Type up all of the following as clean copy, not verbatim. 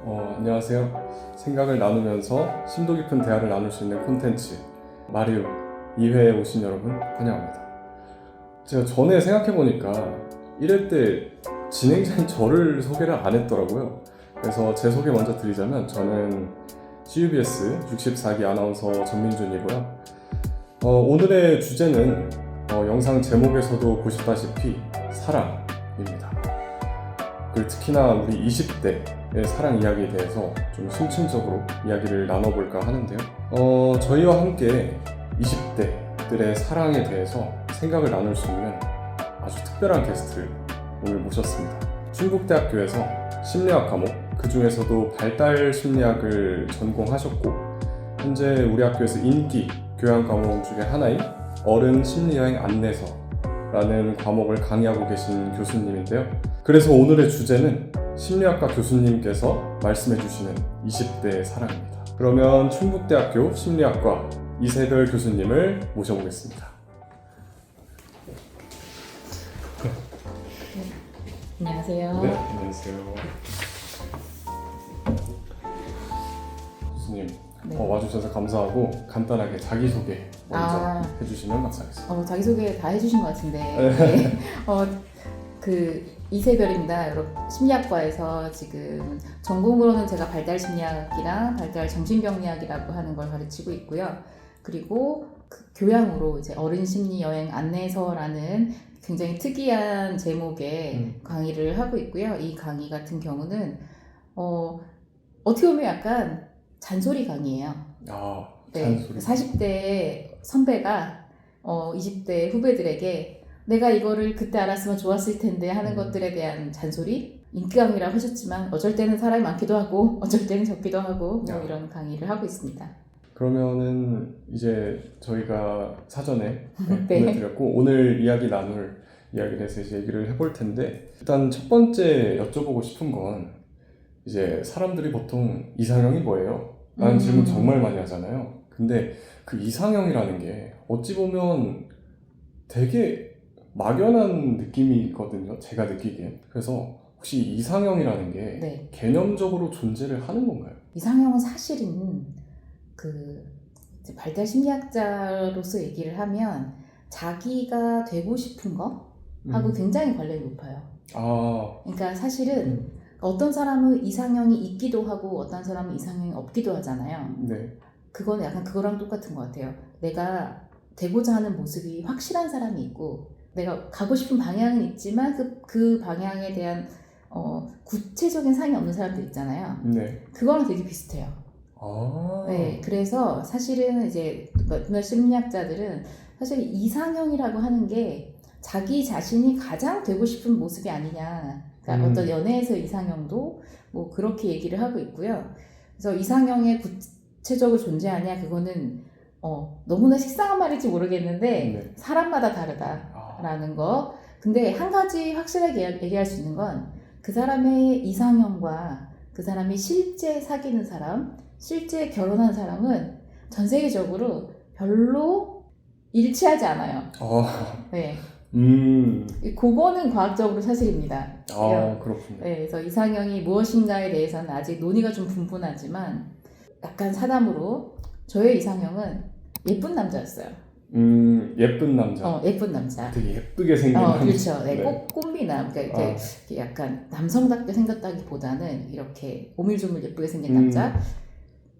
안녕하세요. 생각을 나누면서 심도 깊은 대화를 나눌 수 있는 콘텐츠 마리움 2회에 오신 여러분 환영합니다. 제가 전에 생각해보니까 1회 때 진행자인 저를 소개를 안 했더라고요. 그래서 제 소개 먼저 드리자면 저는 CUBS 64기 아나운서 전민준이고요. 오늘의 주제는 영상 제목에서도 보셨다시피 사랑입니다. 그리고 특히나 우리 20대의 사랑 이야기에 대해서 좀 심층적으로 이야기를 나눠볼까 하는데요. 저희와 함께 20대들의 사랑에 대해서 생각을 나눌 수 있는 아주 특별한 게스트를 오늘 모셨습니다. 충북대학교에서 심리학 과목, 그 중에서도 발달 심리학을 전공하셨고 현재 우리 학교에서 인기 교양 과목 중에 하나인 어른 심리여행 안내서라는 과목을 강의하고 계신 교수님인데요. 그래서 오늘의 주제는 심리학과 교수님께서 말씀해주시는 20대의 사랑입니다. 그러면 충북대학교 심리학과 이세별 교수님을 모셔보겠습니다. 안녕하세요. 네, 안녕하세요. 교수님, 네. 와주셔서 감사하고 간단하게 자기소개 먼저 해주시면 감사하겠습니다. 자기소개 다 해주신 것 같은데. 네. 이세별입니다. 여러분, 심리학과에서 지금 전공으로는 제가 발달 심리학이랑 발달 정신병리학이라고 하는 걸 가르치고 있고요. 그리고 교양으로 이제 어른 심리 여행 안내서라는 굉장히 특이한 제목의 강의를 하고 있고요. 이 강의 같은 경우는 어떻게 보면 약간 잔소리 강의예요. 잔소리. 40대 선배가 20대 후배들에게 내가 이거를 그때 알았으면 좋았을 텐데 하는 것들에 대한 잔소리? 인기 강의라고 하셨지만 어쩔 때는 사람이 많기도 하고 어쩔 때는 적기도 하고 이런 강의를 하고 있습니다. 그러면은 이제 저희가 사전에 네. 보내드렸고 오늘 이야기 나눌 이야기에 대해서 이제 얘기를 해볼 텐데 일단 첫 번째 여쭤보고 싶은 건 이제 사람들이 보통 이상형이 뭐예요? 라는 질문 정말 많이 하잖아요. 근데 그 이상형이라는 게 어찌 보면 되게 막연한 느낌이거든요. 제가 느끼기엔. 그래서 혹시 이상형이라는 게 네. 개념적으로 존재를 하는 건가요? 이상형은 사실은 이제 발달 심리학자로서 얘기를 하면 자기가 되고 싶은 거 하고 굉장히 관련이 높아요. 그러니까 사실은 어떤 사람은 이상형이 있기도 하고 어떤 사람은 이상형이 없기도 하잖아요. 네. 그거는 약간 그거랑 똑같은 것 같아요. 내가 되고자 하는 모습이 확실한 사람이 있고 내가 가고 싶은 방향은 있지만 그 방향에 대한 구체적인 상이 없는 사람들 있잖아요. 네. 그거랑 되게 비슷해요. 네, 그래서 사실은 이제 몇몇 심리학자들은 사실 이상형이라고 하는 게 자기 자신이 가장 되고 싶은 모습이 아니냐. 그러니까 어떤 연애에서 이상형도 뭐 그렇게 얘기를 하고 있고요. 그래서 이상형의 구체적으로 존재하냐 그거는 너무나 식상한 말일지 모르겠는데 사람마다 다르다라는 거. 근데 한 가지 확실하게 얘기할 수 있는 건 그 사람의 이상형과 그 사람이 실제 사귀는 사람, 실제 결혼한 사람은 전 세계적으로 별로 일치하지 않아요. 네. 그거는 과학적으로 사실입니다. 그렇군요. 네, 그래서 이상형이 무엇인가에 대해서는 아직 논의가 좀 분분하지만 약간 사담으로 저의 이상형은 예쁜 남자였어요. 예쁜 남자. 예쁜 남자. 되게 예쁘게 생긴 남자. 그렇죠. 네, 네. 꽃미남. 그러니까 이렇게 약간 남성답게 생겼다기보다는 이렇게 오밀조밀 예쁘게 생긴 남자.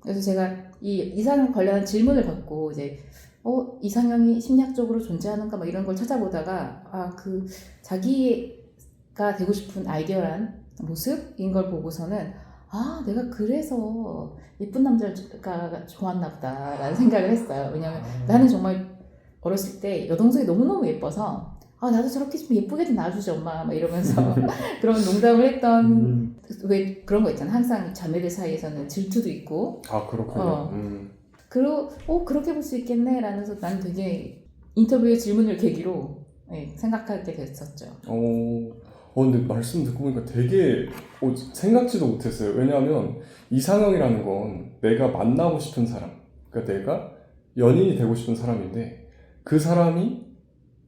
그래서 제가 이 이상형 관련한 질문을 받고 이제 이상형이 심리학적으로 존재하는가 막 이런 걸 찾아보다가 자기가 되고 싶은 아이디어란 모습인 걸 보고서는 내가 그래서 예쁜 남자가 좋았나 보다 라는 생각을 했어요. 왜냐면 나는 정말 어렸을 때 여동생이 너무너무 예뻐서 나도 저렇게 좀 예쁘게 좀 나와주지 엄마 막 이러면서 그런 농담을 했던 왜 그런 거 있잖아. 항상 자매들 사이에서는 질투도 있고 그렇군요. 그리고 그렇게 볼 수 있겠네 라면서 난 되게 인터뷰의 질문을 계기로 생각하게 됐었죠. 근데 말씀 듣고 보니까 되게 생각지도 못했어요. 왜냐하면 이상형이라는 건 내가 만나고 싶은 사람, 그러니까 내가 연인이 되고 싶은 사람인데 그 사람이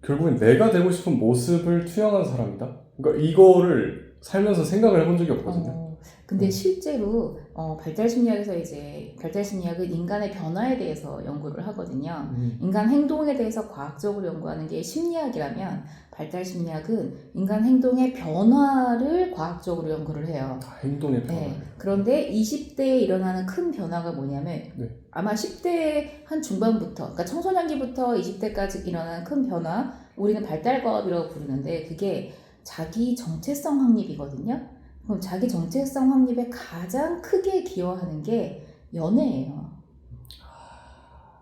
결국엔 내가 되고 싶은 모습을 투영한 사람이다. 그러니까 이거를 살면서 생각을 해본 적이 없거든요. 근데 실제로 발달 심리학에서 이제 발달 심리학은 인간의 변화에 대해서 연구를 하거든요. 인간 행동에 대해서 과학적으로 연구하는 게 심리학이라면 발달 심리학은 인간 행동의 변화를 과학적으로 연구를 해요. 행동의 변화. 네. 그런데 20대에 일어나는 큰 변화가 뭐냐면 네. 아마 10대 한 중반부터, 그러니까 청소년기부터 20대까지 일어나는 큰 변화, 우리는 발달과업이라고 부르는데 그게 자기 정체성 확립이거든요. 그럼 자기 정체성 확립에 가장 크게 기여하는 게 연애예요.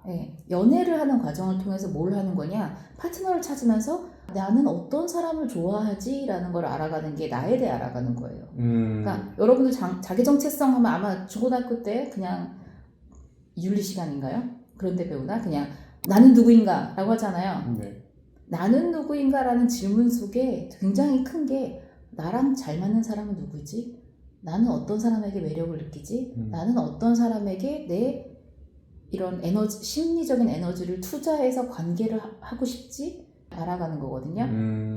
네, 연애를 하는 과정을 통해서 뭘 하는 거냐? 파트너를 찾으면서 나는 어떤 사람을 좋아하지? 라는 걸 알아가는 게 나에 대해 알아가는 거예요. 그러니까 여러분들 자기 정체성 하면 아마 중고등학교 때 그냥 윤리 시간인가요? 그런데 배우나? 그냥 나는 누구인가? 라고 하잖아요. 네. 나는 누구인가라는 질문 속에 굉장히 큰 게 나랑 잘 맞는 사람은 누구지? 나는 어떤 사람에게 매력을 느끼지? 나는 어떤 사람에게 내 이런 에너지, 심리적인 에너지를 투자해서 관계를 하고 싶지? 알아가는 거거든요.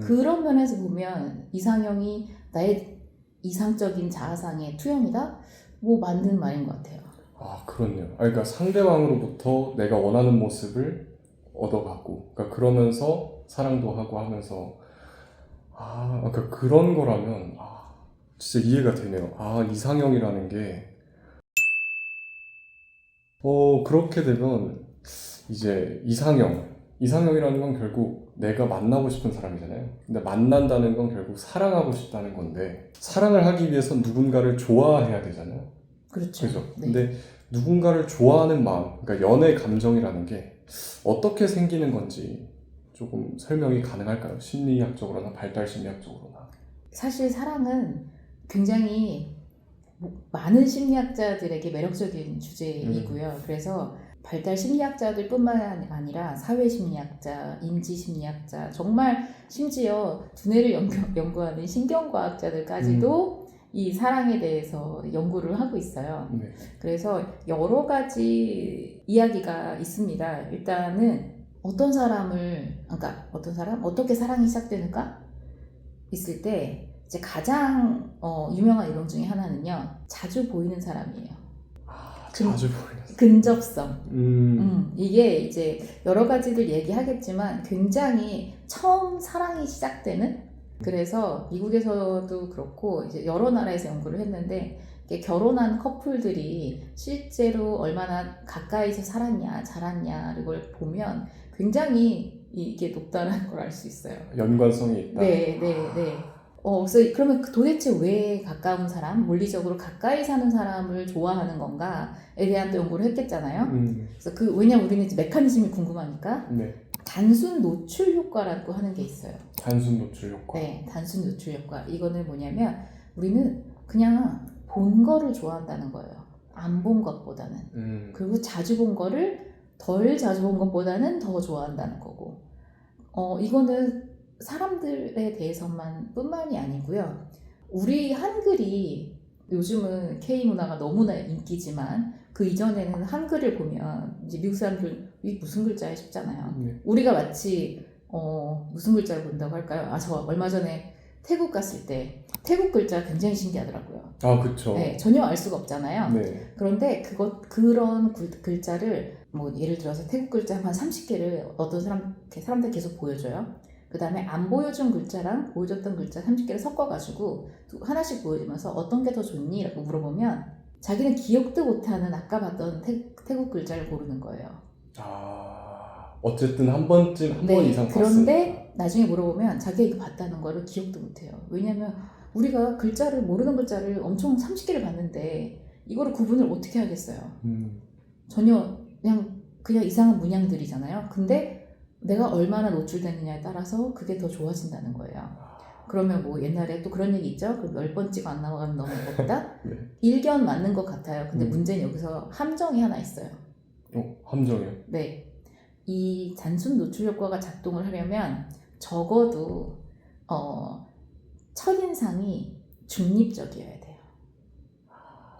그런 면에서 보면 이상형이 나의 이상적인 자아상의 투영이다? 뭐 맞는 말인 것 같아요. 아, 그렇네요. 그러니까 상대방으로부터 내가 원하는 모습을 얻어가고, 그러니까 그러면서 사랑도 하고 하면서, 그러니까 그런 거라면, 진짜 이해가 되네요. 이상형이라는 게, 그렇게 되면, 이제 이상형이라는 건 결국 내가 만나고 싶은 사람이잖아요. 근데 만난다는 건 결국 사랑하고 싶다는 건데, 사랑을 하기 위해선 누군가를 좋아해야 되잖아요. 그렇죠. 그죠? 네. 근데 누군가를 좋아하는 마음, 그러니까 연애 감정이라는 게 어떻게 생기는 건지 조금 설명이 가능할까요? 심리학적으로나 발달 심리학적으로나. 사실 사랑은 굉장히 많은 심리학자들에게 매력적인 주제이고요. 그래서 발달 심리학자들뿐만 아니라 사회 심리학자, 인지 심리학자, 정말 심지어 두뇌를 연구하는 신경과학자들까지도 이 사랑에 대해서 연구를 하고 있어요. 네. 그래서 여러 가지 이야기가 있습니다. 일단은 어떻게 사랑이 시작되는가 있을 때 이제 가장 유명한 이론 중에 하나는요, 자주 보이는 사람이에요. 자주 보이는 사람. 근접성. 이게 이제 여러 가지들 얘기하겠지만 굉장히 처음 사랑이 시작되는. 그래서 미국에서도 그렇고 이제 여러 나라에서 연구를 했는데 결혼한 커플들이 실제로 얼마나 가까이서 살았냐, 자랐냐 이걸 보면 굉장히 이게 높다는 걸 알 수 있어요. 연관성이 있다. 네. 그래서 그러면 도대체 왜 가까운 사람, 물리적으로 가까이 사는 사람을 좋아하는 건가에 대한 또 연구를 했겠잖아요. 그래서 왜냐면 우리는 이제 메커니즘이 궁금하니까. 네. 단순 노출 효과라고 하는 게 있어요. 단순 노출 효과. 네, 단순 노출 효과. 이거는 뭐냐면 우리는 그냥 본 거를 좋아한다는 거예요. 안 본 것보다는. 그리고 자주 본 거를 덜 자주 본 것보다는 더 좋아한다는 거고. 이거는 사람들에 대해서만 뿐만이 아니고요. 우리 한글이 요즘은 K문화가 너무나 인기지만 그 이전에는 한글을 보면 이제 미국 사람들 이게 무슨 글자야 싶잖아요. 네. 우리가 마치 무슨 글자를 본다고 할까요? 저 얼마 전에 태국 갔을 때 태국 글자 굉장히 신기하더라고요. 그렇죠. 네, 전혀 알 수가 없잖아요. 네. 그런데 그런 글자를 뭐 예를 들어서 태국 글자 한 30개를 어떤 사람들 계속 보여줘요. 그 다음에 안 보여준 글자랑 보여줬던 글자 30개를 섞어가지고 하나씩 보여주면서 어떤 게 더 좋니? 라고 물어보면 자기는 기억도 못하는 아까 봤던 태국 글자를 고르는 거예요. 어쨌든 한 번 이상 봤으니까. 그런데 나중에 물어보면 자기가 이거 봤다는 거를 기억도 못해요. 왜냐면 우리가 모르는 글자를 엄청 30개를 봤는데 이거를 구분을 어떻게 하겠어요? 전혀 그냥 이상한 문양들이잖아요. 근데 내가 얼마나 노출되느냐에 따라서 그게 더 좋아진다는 거예요. 그러면 뭐 옛날에 또 그런 얘기 있죠? 10번 찍어 안 나가면 너무 무겁다? 네. 일견 맞는 것 같아요. 근데 문제는 여기서 함정이 하나 있어요. 함정이요? 네. 이 단순 노출 효과가 작동을 하려면 적어도 첫인상이 중립적이어야 돼요.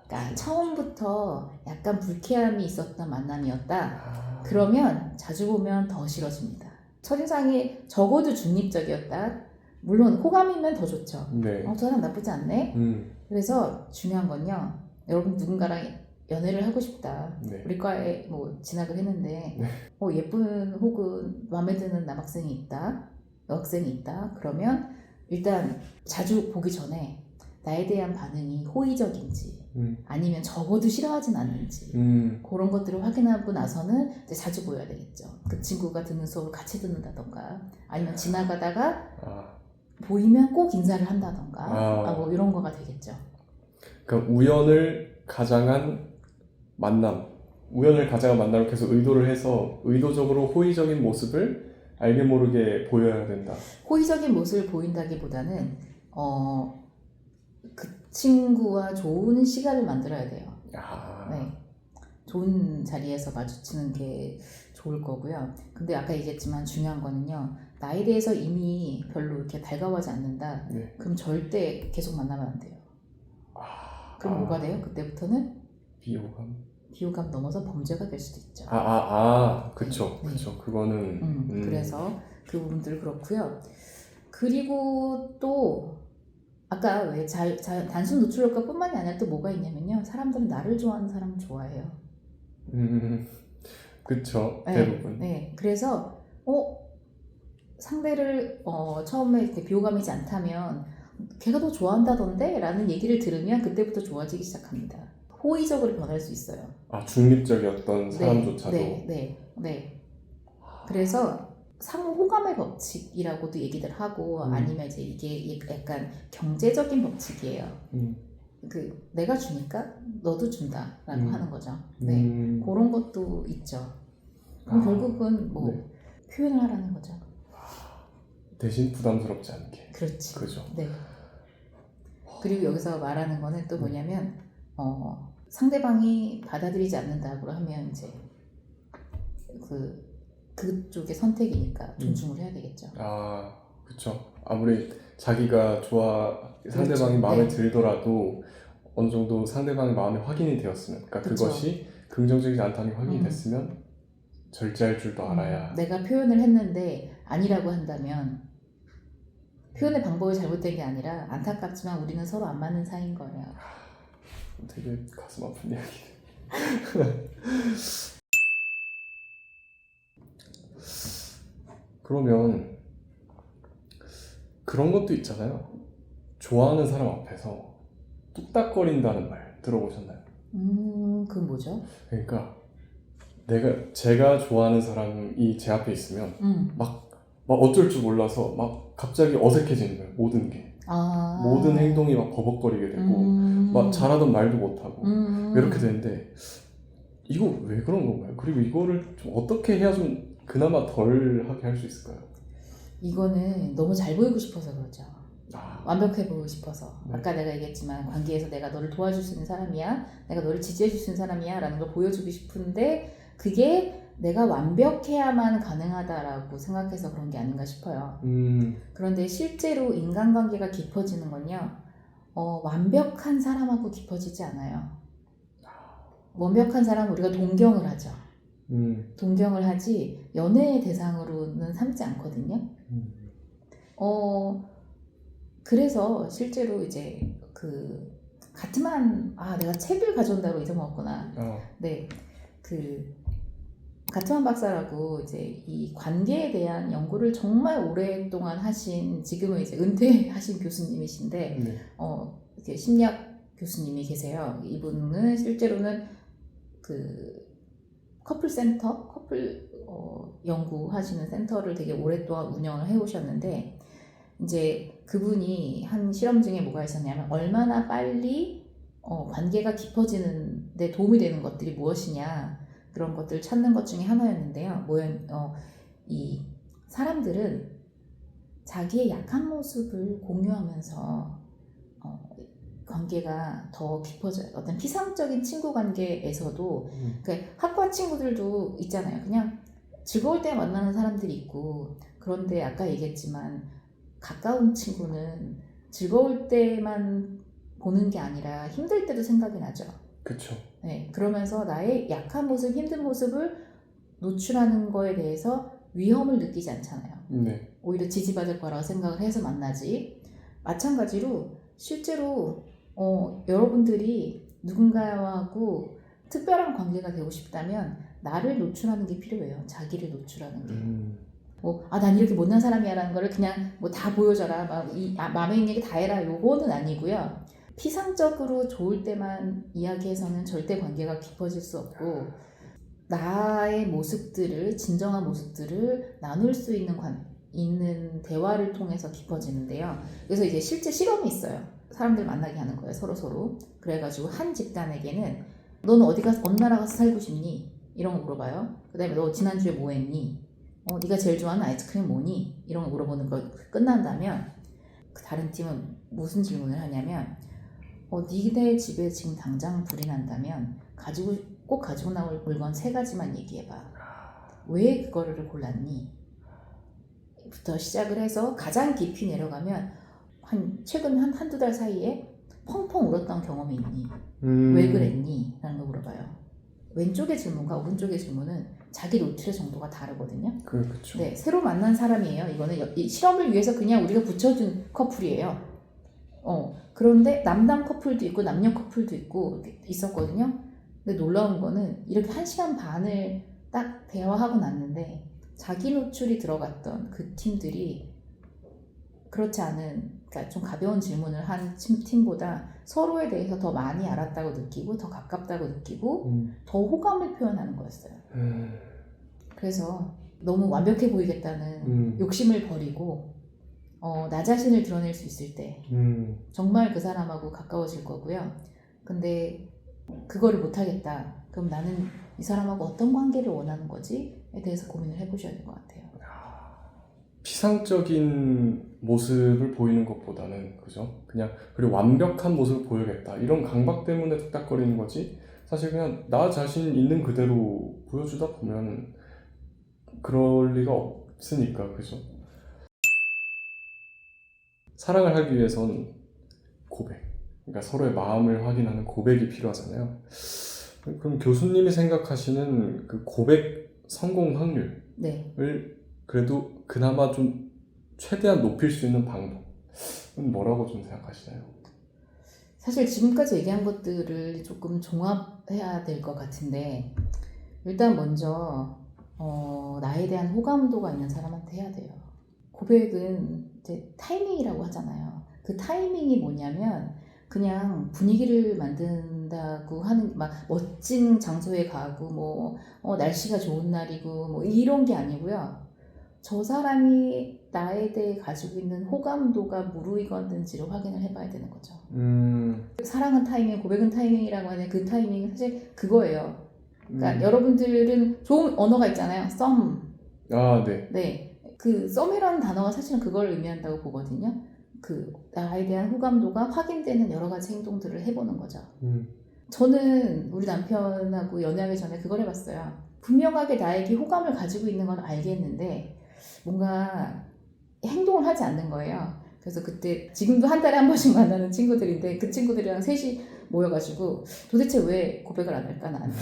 그러니까 처음부터 약간 불쾌함이 있었던 만남이었다. 그러면 자주 보면 더 싫어집니다. 첫인상이 적어도 중립적이었다. 물론 호감이면 더 좋죠. 네. 저 사람 나쁘지 않네. 그래서 중요한 건요. 여러분 누군가랑 연애를 하고 싶다. 네. 우리 과에 뭐 진학을 했는데 네. 예쁜 혹은 마음에 드는 남학생이 있다. 여학생이 있다. 그러면 일단 자주 보기 전에 나에 대한 반응이 호의적인지 아니면 적어도 싫어하진 않는지 그런 것들을 확인하고 나서는 이제 자주 보여야 되겠죠. 그 친구가 듣는 수업을 같이 듣는다던가 아니면 지나가다가 보이면 꼭 인사를 한다던가 뭐 이런 거가 되겠죠. 그러니까 우연을 가장한 만남을 계속 의도를 해서 의도적으로 호의적인 모습을 알게 모르게 보여야 된다. 호의적인 모습을 보인다기보다는 그 친구와 좋은 시간을 만들어야 돼요. 네. 좋은 자리에서 마주치는 게 좋을 거고요. 근데 아까 얘기했지만 중요한 거는요. 나에 대해서 이미 별로 이렇게 달가워하지 않는다. 네. 그럼 절대 계속 만나면 안 돼요. 그럼 뭐가 돼요? 그때부터는 비호감 넘어서 범죄가 될 수도 있죠. 그쵸. 네. 그쵸. 그거는. 그래서 그 부분들 그렇고요. 그리고 또 아까 왜 단순 노출 효과뿐만이 아니라 또 뭐가 있냐면요. 사람들은 나를 좋아하는 사람을 좋아해요. 그쵸. 네, 대부분. 네. 그래서 상대를 처음에 이렇게 비호감이지 않다면 걔가 더 좋아한다던데? 라는 얘기를 들으면 그때부터 좋아지기 시작합니다. 호의적으로 변할 수 있어요. 중립적이었던 사람조차도. 네. 그래서 상호 호감의 법칙이라고도 얘기들 하고 아니면 이제 이게 약간 경제적인 법칙이에요. 내가 주니까 너도 준다라고 하는 거죠. 네, 그런 것도 있죠. 그럼 결국은 표현을 하라는 거죠. 대신 부담스럽지 않게. 그렇지. 그죠. 네. 그리고 여기서 말하는 거는 또 뭐냐면 상대방이 받아들이지 않는다고 하면 이제 그쪽의 선택이니까 존중을 해야 되겠죠. 그렇죠. 아무리 자기가 상대방이 마음에 들더라도 어느 정도 상대방의 마음이 확인이 되었으면, 그러니까 그것이 긍정적이지 않다는 게 확인이 됐으면 절제할 줄도 알아야. 내가 표현을 했는데 아니라고 한다면 표현의 방법이 잘못된 게 아니라 안타깝지만 우리는 서로 안 맞는 사이인 거예요. 되게 가슴 아픈 이야기. 그러면 그런 것도 있잖아요. 좋아하는 사람 앞에서 뚝딱거린다는 말 들어보셨나요? 그건 뭐죠? 그러니까 제가 좋아하는 사람이 제 앞에 있으면 막 어쩔 줄 몰라서 막 갑자기 어색해지는 거예요. 모든 게. 모든 행동이 막 버벅거리게 되고 막 잘하던 말도 못하고 이렇게 되는데 이거 왜 그런 건가요? 그리고 이거를 좀 어떻게 해야 좀 그나마 덜 하게 할 수 있을까요? 이거는 너무 잘 보이고 싶어서 그렇죠. 완벽해 보이고 싶어서. 아까 내가 얘기했지만 관계에서 내가 너를 도와줄 수 있는 사람이야, 내가 너를 지지해 줄 수 있는 사람이야 라는 걸 보여주고 싶은데 그게 내가 완벽해야만 가능하다라고 생각해서 그런 게 아닌가 싶어요. 그런데 실제로 인간관계가 깊어지는 건요, 완벽한 사람하고 깊어지지 않아요. 완벽한 사람은 우리가 동경을 하죠. 동경을 하지 연애의 대상으로는 삼지 않거든요. 그래서 실제로 이제 내가 책을 가져온다고 잊어먹었구나. 네, 가트만 박사라고 이제 이 관계에 대한 연구를 정말 오랫동안 하신, 지금은 이제 은퇴하신 교수님이신데 이제 심리학 교수님이 계세요. 이분은 실제로는 커플 연구하시는 센터를 되게 오랫동안 운영을 해오셨는데, 이제 그분이 한 실험 중에 뭐가 있었냐면 얼마나 빨리 관계가 깊어지는 데 도움이 되는 것들이 무엇이냐, 그런 것들을 찾는 것 중에 하나였는데요. 이 사람들은 자기의 약한 모습을 공유하면서 관계가 더 깊어져요. 어떤 피상적인 친구 관계에서도 그러니까 학과 친구들도 있잖아요. 그냥 즐거울 때 만나는 사람들이 있고, 그런데 아까 얘기했지만 가까운 친구는 즐거울 때만 보는 게 아니라 힘들 때도 생각이 나죠. 그렇죠. 네, 그러면서 나의 약한 모습, 힘든 모습을 노출하는 거에 대해서 위험을 느끼지 않잖아요. 네. 오히려 지지받을 거라고 생각을 해서 만나지. 마찬가지로 실제로 여러분들이 누군가하고 특별한 관계가 되고 싶다면 나를 노출하는 게 필요해요. 자기를 노출하는 게. 난 이렇게 못난 사람이야라는 거를 그냥 뭐 다 보여줘라, 마음에 있는 얘기 다 해라, 요거는 아니고요. 피상적으로 좋을 때만 이야기해서는 절대 관계가 깊어질 수 없고, 나의 모습들을, 진정한 모습들을 나눌 수 있는 대화를 통해서 깊어지는데요. 그래서 이제 실제 실험이 있어요. 사람들 만나게 하는 거예요, 서로. 그래가지고 한 집단에게는 너는 어느 나라 가서 살고 싶니? 이런 거 물어봐요. 그 다음에 너 지난주에 뭐 했니? 네가 제일 좋아하는 아이스크림 뭐니? 이런 거 물어보는 거 끝난다면 그 다른 팀은 무슨 질문을 하냐면 니네 집에 지금 당장 불이 난다면 꼭 가지고 나올 물건 3가지만 얘기해봐. 왜 그거를 골랐니? 부터 시작을 해서 가장 깊이 내려가면 최근 한두 달 사이에 펑펑 울었던 경험이 있니? 왜 그랬니? 라는 거 물어봐요. 왼쪽의 질문과 오른쪽의 질문은 자기 노출의 정도가 다르거든요. 그렇죠. 네, 새로 만난 사람이에요. 이거는 이 실험을 위해서 그냥 우리가 붙여준 커플이에요. 그런데 남남 커플도 있고 남녀 커플도 있고 있었거든요. 근데 놀라운 거는 이렇게 1시간 반을 딱 대화하고 났는데 자기 노출이 들어갔던 그 팀들이 그렇지 않은, 그러니까 좀 가벼운 질문을 한 팀보다 서로에 대해서 더 많이 알았다고 느끼고 더 가깝다고 느끼고 더 호감을 표현하는 거였어요. 그래서 너무 완벽해 보이겠다는 욕심을 버리고 나 자신을 드러낼 수 있을 때 정말 그 사람하고 가까워질 거고요. 근데 그거를 못하겠다. 그럼 나는 이 사람하고 어떤 관계를 원하는 거지에 대해서 고민을 해보셔야 될 것 같아요. 피상적인 모습을 보이는 것보다는, 그죠? 그리고 완벽한 모습을 보여야겠다, 이런 강박 때문에 툭닥거리는 거지, 사실 그냥 나 자신 있는 그대로 보여주다 보면 그럴 리가 없으니까, 그죠? 사랑을 하기 위해선 고백, 그러니까 서로의 마음을 확인하는 고백이 필요하잖아요. 그럼 교수님이 생각하시는 그 고백 성공 확률을 네. 그래도 그나마 좀 최대한 높일 수 있는 방법은 뭐라고 좀 생각하시나요? 사실 지금까지 얘기한 것들을 조금 종합해야 될 것 같은데, 일단 먼저 나에 대한 호감도가 있는 사람한테 해야 돼요. 고백은 이제 타이밍이라고 하잖아요. 그 타이밍이 뭐냐면 그냥 분위기를 만든다고 하는, 막 멋진 장소에 가고 날씨가 좋은 날이고 이런 게 아니고요. 저 사람이 나에 대해 가지고 있는 호감도가 무르익었는지를 확인을 해봐야 되는 거죠. 사랑은 타이밍, 고백은 타이밍이라고 하는 그 타이밍은 사실 그거예요. 그러니까 여러분들은 좋은 언어가 있잖아요. 썸. 네. 네. 그 썸이라는 단어가 사실은 그걸 의미한다고 보거든요. 그 나에 대한 호감도가 확인되는 여러 가지 행동들을 해보는 거죠. 저는 우리 남편하고 연애하기 전에 그걸 해봤어요. 분명하게 나에게 호감을 가지고 있는 건 알겠는데 뭔가 행동을 하지 않는 거예요. 그래서 그때 지금도 한 달에 한 번씩 만나는 친구들인데 그 친구들이랑 셋이 모여가지고 도대체 왜 고백을 안 할까 나한테?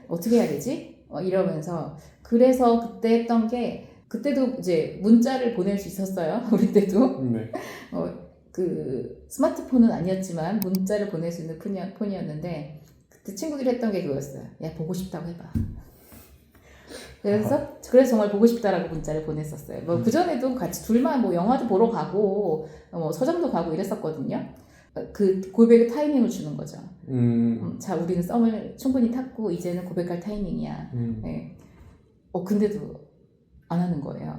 어떻게 해야 되지? 이러면서 그래서 그때 했던 게, 그때도 이제 문자를 보낼 수 있었어요. 우리 때도. 네. 그 스마트폰은 아니었지만 문자를 보낼 수 있는 폰이었는데 그때 친구들이 했던 게 그거였어요. 야, 보고 싶다고 해봐. 그래서 정말 보고 싶다라고 문자를 보냈었어요. 그 전에도 같이 둘만 영화도 보러 가고 서점도 가고 이랬었거든요. 그 고백의 타이밍을 주는 거죠. 자, 우리는 썸을 충분히 탔고 이제는 고백할 타이밍이야. 네. 근데도 안 하는 거예요.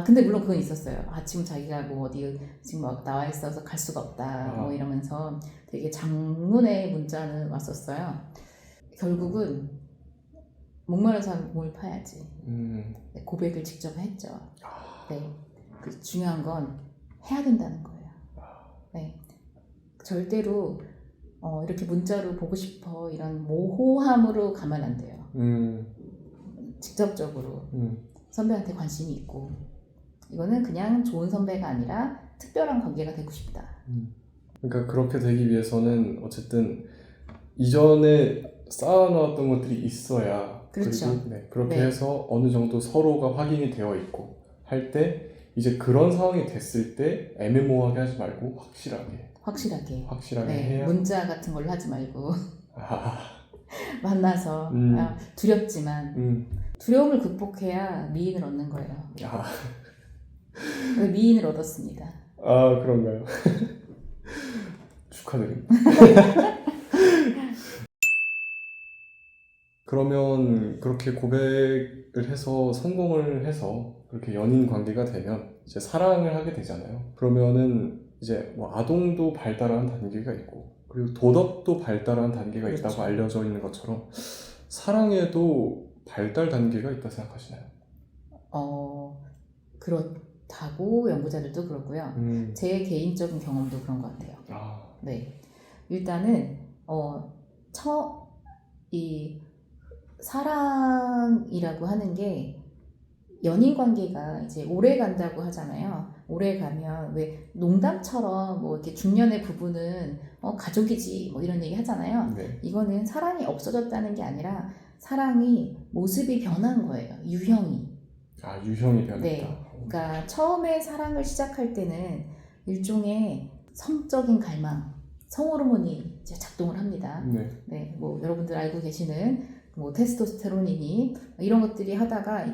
근데 물론 그건 있었어요. 지금 자기가 어디 지금 나와 있어서 갈 수가 없다. 이러면서 되게 장문의 문자는 왔었어요. 결국은 목마르서 몸을 파야지. 네, 고백을 직접 했죠. 네. 그 중요한 건 해야 된다는 거예요. 네. 절대로 이렇게 문자로 보고 싶어 이런 모호함으로 가면 안 돼요. 직접적으로 선배한테 관심이 있고, 이거는 그냥 좋은 선배가 아니라 특별한 관계가 되고 싶다. 그러니까 그렇게 되기 위해서는 어쨌든 이전에 쌓아놓았던 것들이 있어야, 그렇죠. 그리고 그렇게 해서 어느 정도 서로가 확인이 되어 있고 할 때 이제 그런 상황이 됐을 때 애매모호하게 하지 말고 확실하게 네, 해야. 문자 같은 걸로 하지 말고 아, 만나서 두렵지만 두려움을 극복해야 미인을 얻는 거예요. 아, 그래서 미인을 얻었습니다. 아 그런가요? 축하드립니다. 그러면 그렇게 고백을 해서 성공을 해서 그렇게 연인 관계가 되면 이제 사랑을 하게 되잖아요. 그러면은 이제 뭐 아동도 발달하는 단계가 있고 그리고 도덕도 발달하는 단계가 그렇죠. 있다고 알려져 있는 것처럼 사랑에도 발달 단계가 있다 생각하시나요? 그렇다고 연구자들도 그렇고요. 제 개인적인 경험도 그런 것 같아요. 네, 일단은 이 사랑이라고 하는 게 연인 관계가 이제 오래 간다고 하잖아요. 오래 가면 왜 농담처럼 뭐 이렇게 중년의 부부는 가족이지 뭐 이런 얘기 하잖아요. 네. 이거는 사랑이 없어졌다는 게 아니라 사랑이 모습이 변한 거예요. 유형이. 유형이 변했다. 네. 그러니까 처음에 사랑을 시작할 때는 일종의 성적인 갈망, 성호르몬이 이제 작동을 합니다. 네. 네, 뭐 여러분들 알고 계시는 뭐 테스토스테론이니 이런 것들이 하다가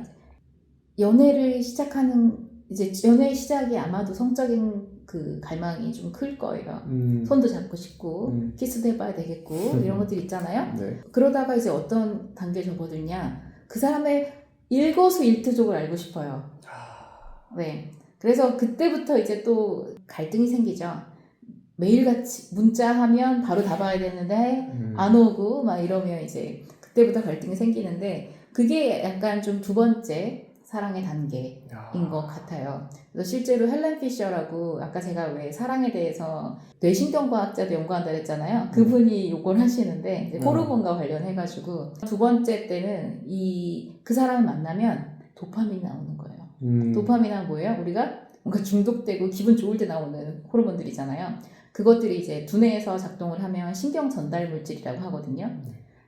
연애를 시작하는 이제 연애의 시작이 아마도 성적인 그 갈망이 좀 클 거예요. 손도 잡고 싶고 키스도 해봐야 되겠고 이런 것들이 있잖아요. 네. 그러다가 이제 어떤 단계에 접어들냐, 그 사람의 일거수일투족을 알고 싶어요. 네. 그래서 그때부터 이제 또 갈등이 생기죠. 매일같이 문자하면 바로 답해야 되는데 안 오고 막 이러면 이제 그때부터 갈등이 생기는데 그게 약간 좀 두 번째 사랑의 단계인 것 같아요. 그래서 실제로 헬렌 피셔라고 아까 제가 왜 사랑에 대해서 뇌신경과학자도 연구한다 그랬잖아요. 그분이 요걸 하시는데 이제 호르몬과 관련해가지고 두 번째 때는 그 사람을 만나면 도파민이 나오는 거예요. 도파민은 뭐예요? 우리가 뭔가 중독되고 기분 좋을 때 나오는 호르몬들이잖아요. 그것들이 이제 두뇌에서 작동을 하면 신경 전달 물질이라고 하거든요.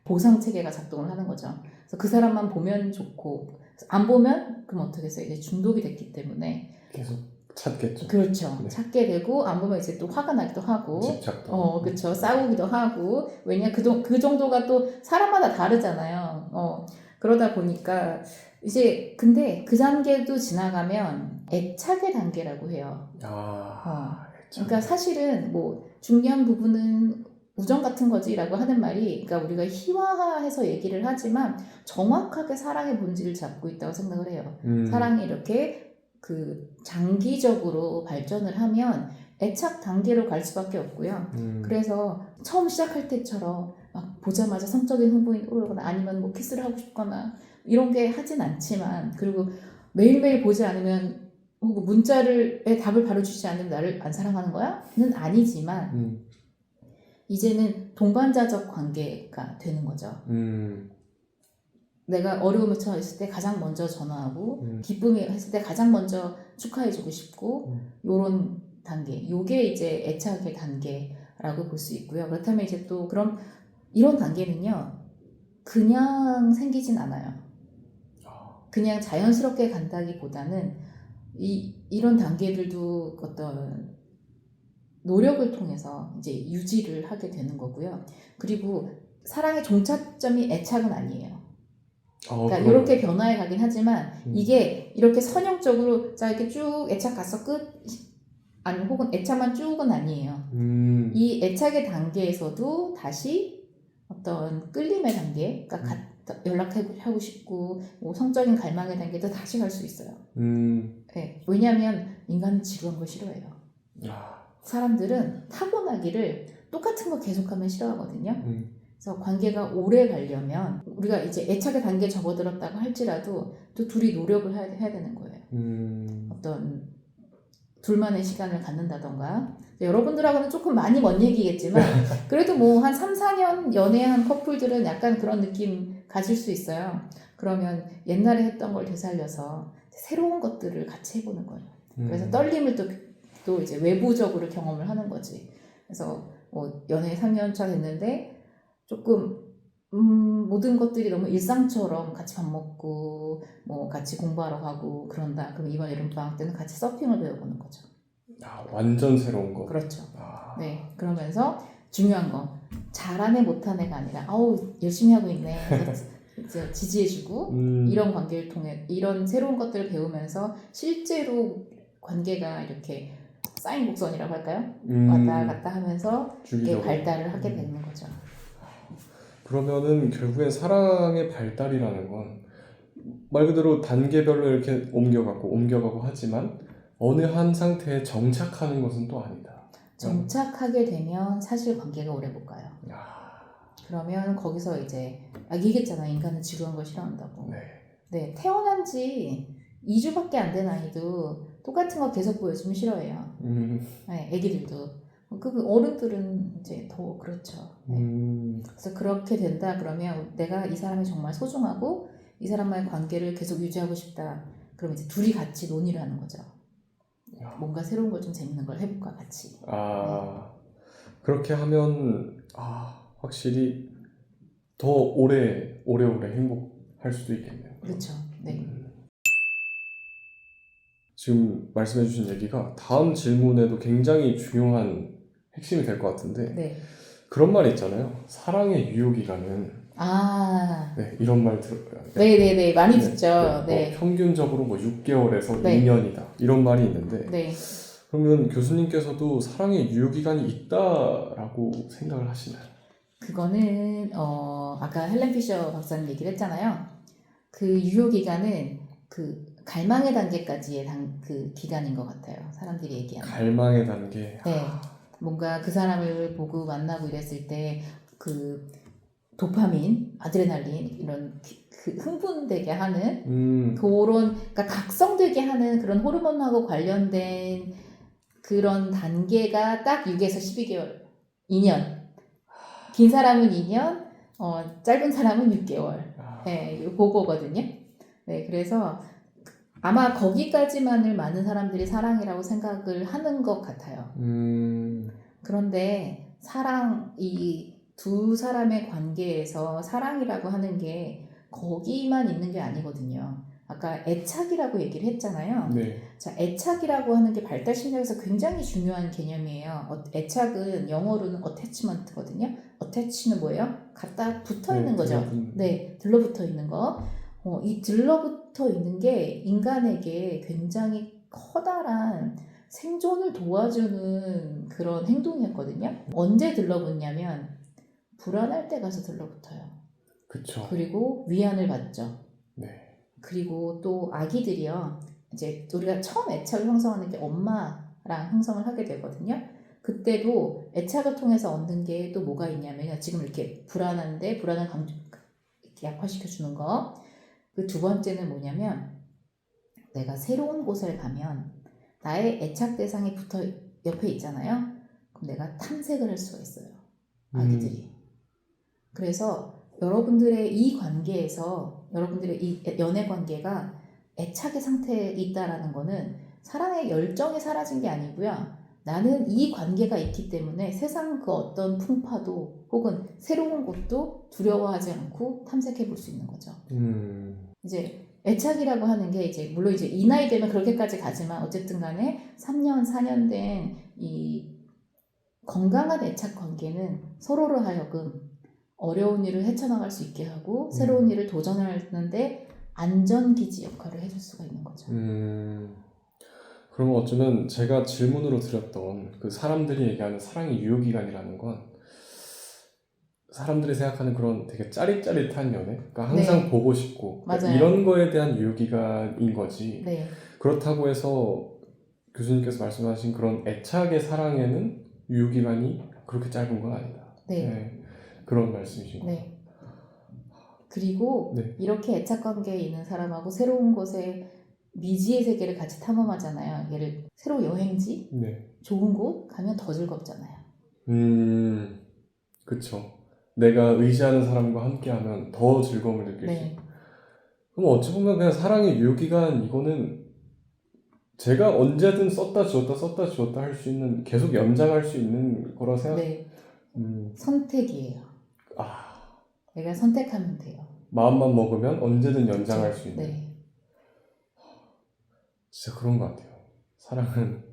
보상 체계가 작동을 하는 거죠. 그래서 그 사람만 보면 좋고 안 보면 그럼 어떻게 해서 이제 중독이 됐기 때문에 계속 찾겠죠. 그렇죠. 네. 찾게 되고 안 보면 이제 또 화가 나기도 하고 집착도. 그렇죠. 싸우기도 하고 왜냐 그 정도가 또 사람마다 다르잖아요. 그러다 보니까 이제 근데 그 단계도 지나가면 애착의 단계라고 해요. 그러니까 사실은 뭐 중년 부부는 우정 같은 거지라고 하는 말이, 그러니까 우리가 희화화해서 얘기를 하지만 정확하게 사랑의 본질을 잡고 있다고 생각을 해요. 사랑이 이렇게 그 장기적으로 발전을 하면 애착 단계로 갈 수밖에 없고요. 그래서 처음 시작할 때처럼 막 보자마자 성적인 흥분이 오르거나 아니면 뭐 키스를 하고 싶거나 이런 게 하진 않지만, 그리고 매일매일 보지 않으면 혹은 문자에 답을 바로 주지 않으면 나를 안 사랑하는 거야? 는 아니지만 이제는 동반자적 관계가 되는 거죠. 내가 어려움에 처했을 때 가장 먼저 전화하고 기쁨이 했을 때 가장 먼저 축하해주고 싶고 요런 단계, 요게 이제 애착의 단계라고 볼 수 있고요. 그렇다면 이제 또 그럼 이런 단계는요 그냥 생기진 않아요. 그냥 자연스럽게 간다기보다는 이런 단계들도 어떤 노력을 통해서 이제 유지를 하게 되는 거고요. 그리고 사랑의 종착점이 애착은 아니에요. 그러니까 이렇게 변화해 가긴 하지만 이게 이렇게 선형적으로 자 이렇게 쭉 애착 갔어 끝 아니 혹은 애착만 쭉은 아니에요. 이 애착의 단계에서도 다시 어떤 끌림의 단계, 그러니까 연락하고 싶고 뭐 성적인 갈망의 단계도 다시 갈 수 있어요. 네, 왜냐하면 인간은 지루한 걸 싫어해요. 사람들은 타고나기를 똑같은 거 계속하면 싫어하거든요. 그래서 관계가 오래 가려면 우리가 이제 애착의 단계에 접어들었다고 할지라도 또 둘이 노력을 해야 되는 거예요. 어떤 둘만의 시간을 갖는다던가. 여러분들하고는 조금 많이 먼 얘기겠지만 그래도 뭐 한 3, 4년 연애한 커플들은 약간 그런 느낌 가질 수 있어요. 그러면 옛날에 했던 걸 되살려서 새로운 것들을 같이 해보는 거예요. 그래서 떨림을 또 이제 외부적으로 경험을 하는 거지. 그래서 뭐 연애 3년 차 됐는데 조금 모든 것들이 너무 일상처럼 같이 밥 먹고 뭐 같이 공부하러 가고 그런다. 그럼 이번 여름방학 때는 같이 서핑을 배워보는 거죠. 아, 완전 새로운 거. 그렇죠. 아, 네, 그러면서 중요한 거 잘하네 못하네가 아니라 아우 열심히 하고 있네 이제 지지해주고 이런 관계를 통해 이런 새로운 것들을 배우면서 실제로 관계가 이렇게 쌓인 곡선이라고 할까요? 왔다 갔다 하면서 이렇게 주기적으로. 발달을 하게 되는 거죠. 그러면은 결국엔 사랑의 발달이라는 건 말 그대로 단계별로 이렇게 옮겨가고 하지만 어느 한 상태에 정착하는 것은 또 아니다. 정착하게 되면 사실 관계가 오래 못 가요. 야, 그러면 거기서 이제 얘기했잖아. 인간은 지루한 걸 싫어한다고. 네, 태어난 지 2주밖에 안 된 아이도 똑같은 거 계속 보여주면 싫어해요. 네, 애기들도. 그 어른들은 이제 더 그렇죠. 네. 그래서 그렇게 된다 그러면 내가 이 사람이 정말 소중하고 이 사람과의 관계를 계속 유지하고 싶다. 그럼 이제 둘이 같이 논의를 하는 거죠. 뭔가 새로운 걸 좀 재밌는 걸 해볼까 같이. 그렇게 하면 확실히 더 오래오래 행복할 수도 있겠네요. 그렇죠. 네. 지금 말씀해주신 얘기가 다음 질문에도 굉장히 중요한 핵심이 될 것 같은데 네. 그런 말이 있잖아요. 사랑의 유효기간은 네, 이런 말 들어요. 네네네 많이 듣죠. 네. 평균적으로 뭐 6개월에서 네. 2년이다 이런 말이 있는데 네. 그러면 교수님께서도 사랑의 유효기간이 있다라고 생각을 하시나요? 그거는 아까 헬렌 피셔 박사님 얘기를 했잖아요. 그 유효기간은 그 갈망의 단계까지의 그 기간인 것 같아요. 사람들이 얘기하는. 갈망의 단계. 네. 뭔가 그 사람을 보고 만나고 이랬을 때 그 도파민, 아드레날린 이런 그 흥분되게 하는 그런 그러니까 각성되게 하는 그런 호르몬하고 관련된 그런 단계가 딱 6에서 12개월, 2년. 긴 사람은 2년, 짧은 사람은 6개월. 네, 그거거든요. 네, 그래서 아마 거기까지만을 많은 사람들이 사랑이라고 생각을 하는 것 같아요. 그런데 이 두 사람의 관계에서 사랑이라고 하는 게 거기만 있는 게 아니거든요. 아까 애착이라고 얘기를 했잖아요. 네. 자, 애착이라고 하는 게 발달 심리학에서 굉장히 중요한 개념이에요. 애착은 영어로는 attachment거든요. attach는 뭐예요? 갖다 붙어 있는 거죠. 네, 들러붙어 있는 거. 이 들러붙어 있는 게 인간에게 굉장히 커다란 생존을 도와주는 그런 행동이었거든요. 언제 들러붙냐면 불안할 때 가서 들러붙어요. 그쵸. 그리고 위안을 받죠. 네. 그리고 또 아기들이요. 이제 우리가 처음 애착을 형성하는 게 엄마랑 형성을 하게 되거든요. 그때도 애착을 통해서 얻는 게 또 뭐가 있냐면 지금 이렇게 불안한데 불안을 이렇게 약화시켜 주는 거. 그 두 번째는 뭐냐면 내가 새로운 곳을 가면 나의 애착 대상이 옆에 있잖아요. 그럼 내가 탐색을 할 수가 있어요. 아기들이. 그래서 여러분들의 이 관계에서 여러분들의 이 연애 관계가 애착의 상태에 있다라는 거는 사랑의 열정이 사라진 게 아니고요. 나는 이 관계가 있기 때문에 세상 그 어떤 풍파도 혹은 새로운 곳도 두려워하지 않고 탐색해 볼 수 있는 거죠. 이제 애착이라고 하는 게 이제 물론 이제 이 나이 되면 그렇게까지 가지만 어쨌든 간에 3년, 4년 된 이 건강한 애착 관계는 서로를 하여금 어려운 일을 헤쳐나갈 수 있게 하고 새로운 일을 도전하는데 안전기지 역할을 해줄 수가 있는 거죠. 그러면 어쩌면 제가 질문으로 드렸던 그 사람들이 얘기하는 사랑의 유효기간이라는 건 사람들이 생각하는 그런 되게 짜릿짜릿한 연애, 그러니까 항상 보고 싶고 그러니까 이런 거에 대한 유효기간인 거지. 네. 그렇다고 해서 교수님께서 말씀하신 그런 애착의 사랑에는 유효기간이 그렇게 짧은 건 아니다. 네. 그런 말씀이신 거예요. 네. 그리고 이렇게 애착 관계에 있는 사람하고 새로운 곳에 미지의 세계를 같이 탐험하잖아요. 새로 여행지, 좋은 곳 가면 더 즐겁잖아요. 그쵸. 내가 의지하는 사람과 함께하면 더 즐거움을 느낄 수 있고. 그럼 어찌 보면 그냥 사랑의 유효기간 이거는 제가 언제든 썼다 지웠다 할 수 있는 계속 연장할 수 있는 거라 생각. 선택이에요. 내가 선택하면 돼요. 마음만 먹으면 언제든 연장할 수 있는. 네. 진짜 그런 것 같아요. 사랑은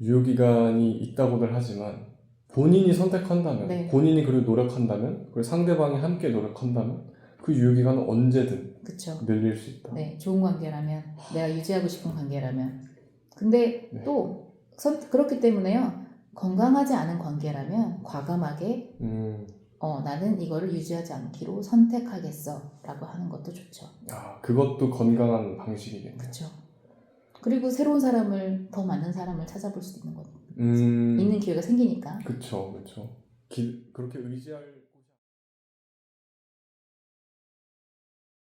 유효기간이 있다고들 하지만 본인이 선택한다면, 네. 본인이 그리고 노력한다면, 그리고 상대방이 함께 노력한다면 그 유효기간은 언제든 그쵸. 늘릴 수 있다. 네, 좋은 관계라면, 내가 유지하고 싶은 관계라면. 근데 네. 또 그렇기 때문에요. 건강하지 않은 관계라면 과감하게 나는 이거를 유지하지 않기로 선택하겠어 라고 하는 것도 좋죠. 그것도 건강한 방식이겠네요. 그렇죠. 그리고 새로운 사람을, 더 많은 사람을 찾아볼 수 있는 거죠. 있는 있는 기회가 생기니까. 그렇죠. 그렇게 의지할